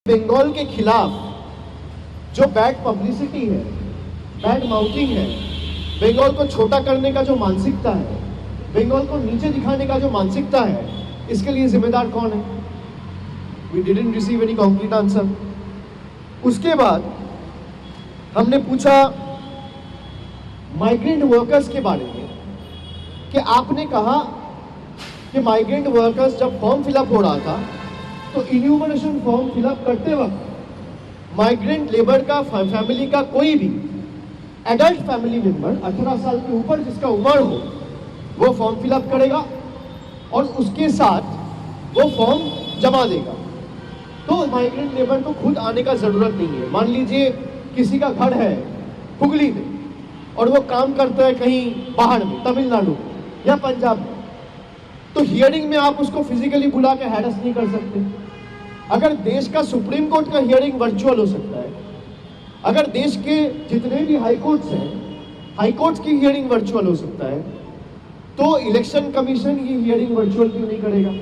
बंगाल के खिलाफ जो बैड पब्लिसिटी है, बैड माउथिंग है, बंगाल को छोटा करने का जो मानसिकता है, बंगाल को नीचे दिखाने का जो मानसिकता है, इसके लिए जिम्मेदार कौन है? We didn't receive any concrete answer. उसके बाद हमने पूछा माइग्रेंट वर्कर्स के बारे में कि आपने कहा कि माइग्रेंट वर्कर्स जब फॉर्म फिलअप हो रहा था तो इन्यूमरेशन फॉर्म फिलअप करते वक्त माइग्रेंट लेबर का फैमिली का कोई भी एडल्ट फैमिली मेंबर 18 साल के ऊपर जिसका उम्र हो वो फॉर्म फिलअप करेगा और उसके साथ वो फॉर्म जमा देगा। तो माइग्रेंट लेबर को खुद आने का जरूरत नहीं है। मान लीजिए किसी का घर है हुगली में और वो काम करता है कहीं बाहर में, तमिलनाडु या पंजाब में, तो हियरिंग में आप उसको फिजिकली बुला के हैरेस नहीं कर सकते। अगर देश का सुप्रीम कोर्ट का हियरिंग वर्चुअल हो सकता है, अगर देश के जितने भी हाई कोर्ट्स हैं, हाई कोर्ट्स की हियरिंग वर्चुअल हो सकता है, तो इलेक्शन कमीशन ये हियरिंग वर्चुअल क्यों नहीं करेगा?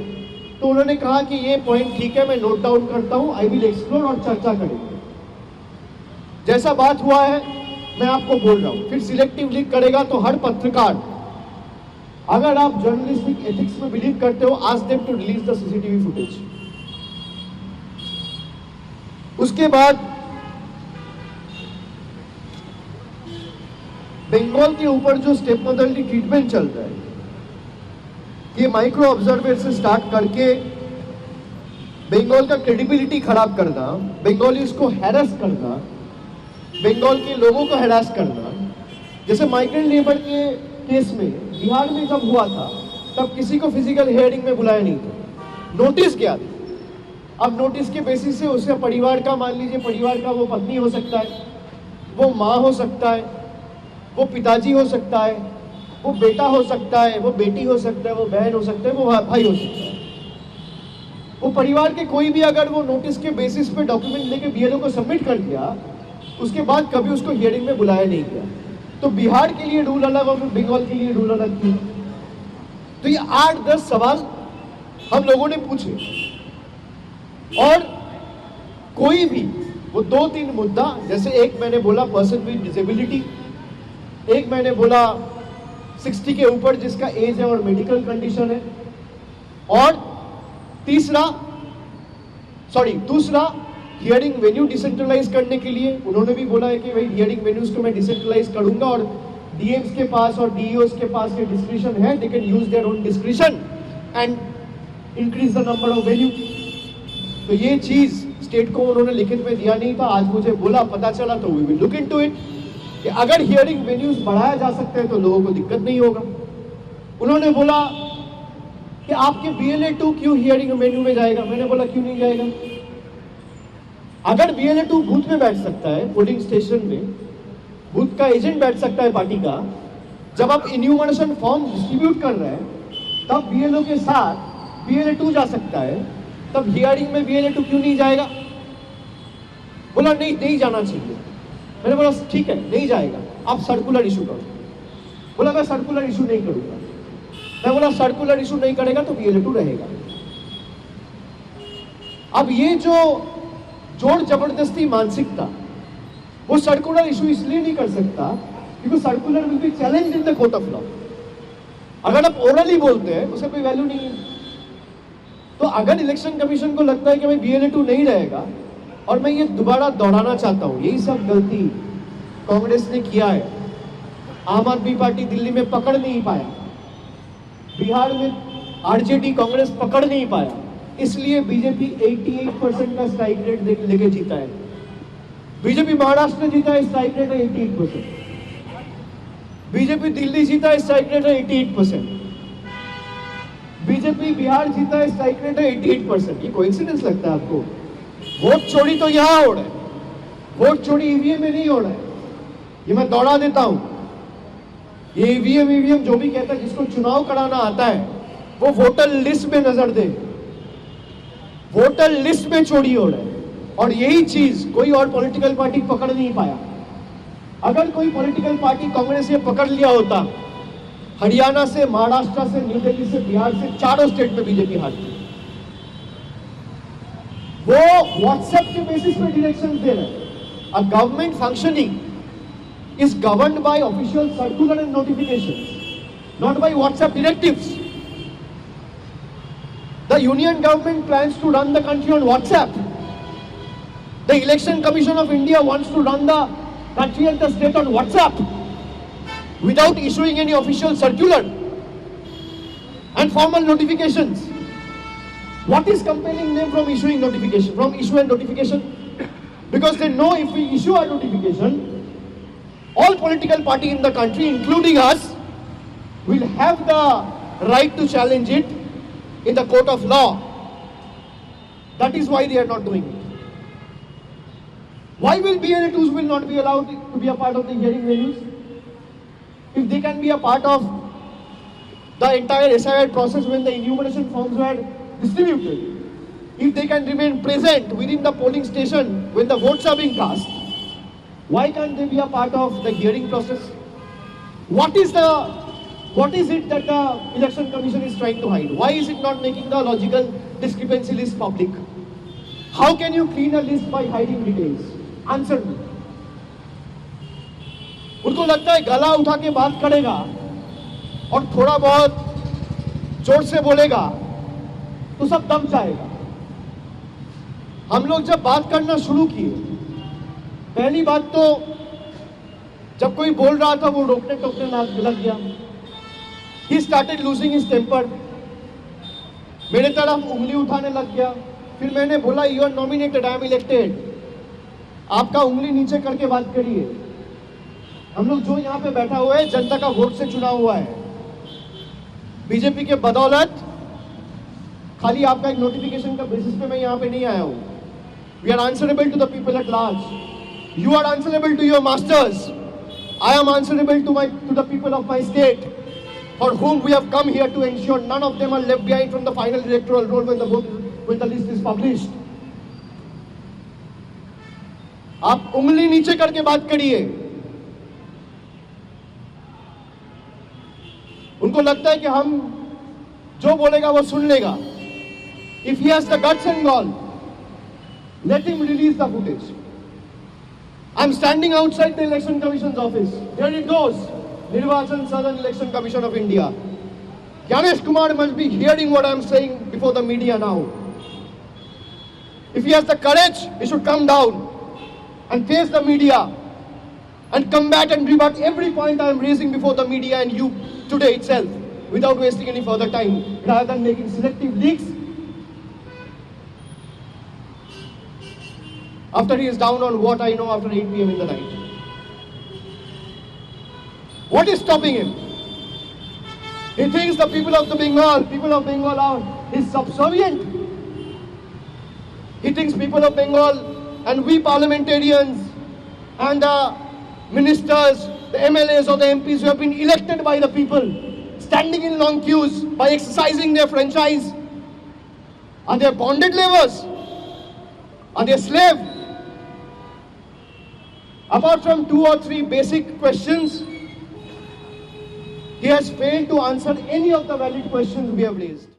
तो उन्होंने कहा कि ये पॉइंट ठीक है, मैं नोट डाउन करता हूं, आई विल एक्सप्लोर और चर्चा करेंगे। जैसा बात हुआ है मैं आपको बोल रहा हूं, फिर सिलेक्टिवली करेगा तो हर पत्रकार, अगर आप जर्नलिस्टिक एथिक्स में बिलीव करते हो, ask them to release the CCTV footage. उसके बाद बंगाल के ऊपर जो स्टेप मॉडलिटी ट्रीटमेंट चल रहा है, ये माइक्रो ऑब्जर्वर से स्टार्ट करके बंगाल का क्रेडिबिलिटी खराब करना, बंगालीज को हैरेस करना, बंगाल के लोगों को हैरेस करना। जैसे माइग्रेंट लेबर के केस में बिहार में जब हुआ था तब किसी को फिजिकल हियरिंग में बुलाया नहीं था, नोटिस गया था। अब नोटिस के बेसिस से उसके परिवार का, मान लीजिए परिवार का वो पत्नी हो सकता है, वो माँ हो सकता है, वो पिताजी हो सकता है, वो बेटा हो सकता है, वो बेटी हो सकता है, वो बहन हो सकता है, वो भाई हो सकता है। वो परिवार के कोई भी अगर वो नोटिस के बेसिस पे डॉक्यूमेंट लेके बीएलओ को सबमिट कर दिया, उसके बाद कभी उसको हियरिंग में बुलाया नहीं गया। तो बिहार के लिए रूल अलग और बंगाल के लिए रूल अलग क्यों? तो ये 8-10 सवाल हम लोगों ने पूछे और कोई भी वो 2-3 मुद्दा, जैसे एक मैंने बोला पर्सन विद डिसेबिलिटी, एक मैंने बोला 60 के ऊपर जिसका एज है और मेडिकल कंडीशन है, और दूसरा हियरिंग वेन्यू डिसेंट्रलाइज करने के लिए उन्होंने भी बोला है कि भाई हियरिंग वेन्यूज को मैं डिसेंट्रलाइज करूंगा और डीएम्स के पास और डीईओस के पास ये डिस्क्रिप्शन है, they can use their own description and increase the number of venue. तो ये चीज स्टेट को उन्होंने लिखित में दिया नहीं था, आज मुझे बोला, पता चला, तो we will look into it कि अगर हियरिंग वेन्यूज बढ़ाया जा सकते हैं तो लोगों को दिक्कत नहीं होगा। उन्होंने बोला कि आपके BLA-2 क्यों हियरिंग वेन्यू में जाएगा? मैंने बोला क्यों नहीं जाएगा? अगर BLA-2 बूथ में बैठ सकता है, पोलिंग स्टेशन में बूथ का एजेंट बैठ सकता है पार्टी का, जब आप इन्यूमरेशन फॉर्म डिस्ट्रीब्यूट कर रहे हैं तब BLO के साथ BLA-2 जा सकता है, तब हियरिंग में BLA-2 क्यों नहीं जाएगा? बोला नहीं जाना चाहिए। मैंने बोला ठीक है, नहीं जाएगा, आप सर्कुलर इशू करो। बोला मैं सर्कुलर इशू नहीं करूंगा। मैं बोला सर्कुलर इशू नहीं करेगा तो BLA-2 रहेगा। अब ये जो जोर जबरदस्ती मानसिकता, वो सर्कुलर इशू इसलिए नहीं कर सकता क्योंकि circular will be challenge in the court of law. अगर आप ओरली बोलते हैं उसे कोई वैल्यू नहीं है। तो अगर इलेक्शन कमीशन को लगता है कि भाई BLA-2 नहीं रहेगा, और मैं ये दोबारा दोहराना चाहता हूं, यही सब गलती कांग्रेस ने किया है। आम आदमी पार्टी दिल्ली में पकड़ नहीं पाया, बिहार में आरजेडी कांग्रेस पकड़ नहीं पाया, इसलिए बीजेपी 88% का स्ट्राइक रेट लेके जीता है। बीजेपी महाराष्ट्र में जीता है, स्ट्राइक रेट है 88%। बीजेपी दिल्ली जीता है, स्ट्राइक रेट है 88%। बीजेपी बिहार जीता है, स्ट्राइक रेट है 88%। ये कोइंसिडेंस लगता है आपको? वोट चोरी तो यहां हो रहा है, वोट चोरी ईवीएम में नहीं हो रहा है। ये मैं दौड़ा देता हूं, ये ईवीएम जो भी कहता है, जिसको चुनाव कराना आता है वो वोटर लिस्ट में नजर दे, वोटर लिस्ट में चोरी हो रहा है। और यही चीज कोई और पॉलिटिकल पार्टी पकड़ नहीं पाया। अगर कोई पॉलिटिकल पार्टी कांग्रेस ने पकड़ लिया होता, हरियाणा से, महाराष्ट्र से, न्यू दिल्ली से, बिहार से, चारों स्टेट में बीजेपी हारती। वो व्हाट्सएप के बेसिस पे डायरेक्शन दे रहे हैं। A government functioning is governed by official circular and notifications, not by WhatsApp directives. The union government plans to run the country on WhatsApp. The Election Commission of India wants to run the country and the state on WhatsApp without issuing any official circular and formal notifications. What is compelling them from issuing notification, from issue and notification? Because they know if we issue a notification, all political party in the country, including us, will have the right to challenge it in the court of law. That is why they are not doing it. Why will BNA2s will not be allowed to be a part of the hearing venues? If they can be a part of the entire SIR process when the enumeration forms were distributed, if they can remain present within the polling station when the votes are being cast, why can't they be a part of the hearing process? What is it that the Election Commission is trying to hide? Why is it not making the logical discrepancy list public? How can you clean a list by hiding details? Answer me. उनको लगता है गला उठा के बात करेगा और थोड़ा बहुत जोर से बोलेगा तो सब दम जाएगा। हम लोग जब बात करना शुरू किए, पहली बात तो जब कोई बोल रहा था वो रोकने टोकने लग गया। He started losing his temper. मेरे तरफ उंगली उठाने लग गया। फिर मैंने बोला you are nominated, I am elected. आपका उंगली नीचे करके बात करिए। हम लोग जो यहाँ पे बैठा हुआ है जनता का वोट से चुना हुआ है। बीजेपी के बदौलत खाली आपका एक नोटिफिकेशन का बेसिस पे मैं यहाँ पे नहीं आया हूँ। We are answerable to the people at large. You are answerable to your masters. I am answerable to the people of my state, for whom we have come here to ensure none of them are left behind from the final electoral roll when the list is published. आप उंगली नीचे करके बात करिए। उनको लगता है कि हम जो बोलेगा वो सुन लेगा। If he has the guts and gall, let him release the footage. I'm standing outside the Election Commission's office. There it goes. Nirvachan Southern Election Commission of India. Gyanesh Kumar must be hearing what I'm saying before the media now. If he has the courage, he should come down and face the media and combat and rebut every point I am raising before the media and you today itself without wasting any further time, rather than making selective leaks after he is down on what I know after 8 p.m. in the night. What is stopping him? He thinks the people of Bengal are his subservient. He thinks people of Bengal and we parliamentarians and the ministers, the MLAs or the MPs who have been elected by the people, standing in long queues by exercising their franchise, are they bonded laborers? Are they slaves? Apart from 2 or 3 basic questions, he has failed to answer any of the valid questions we have raised.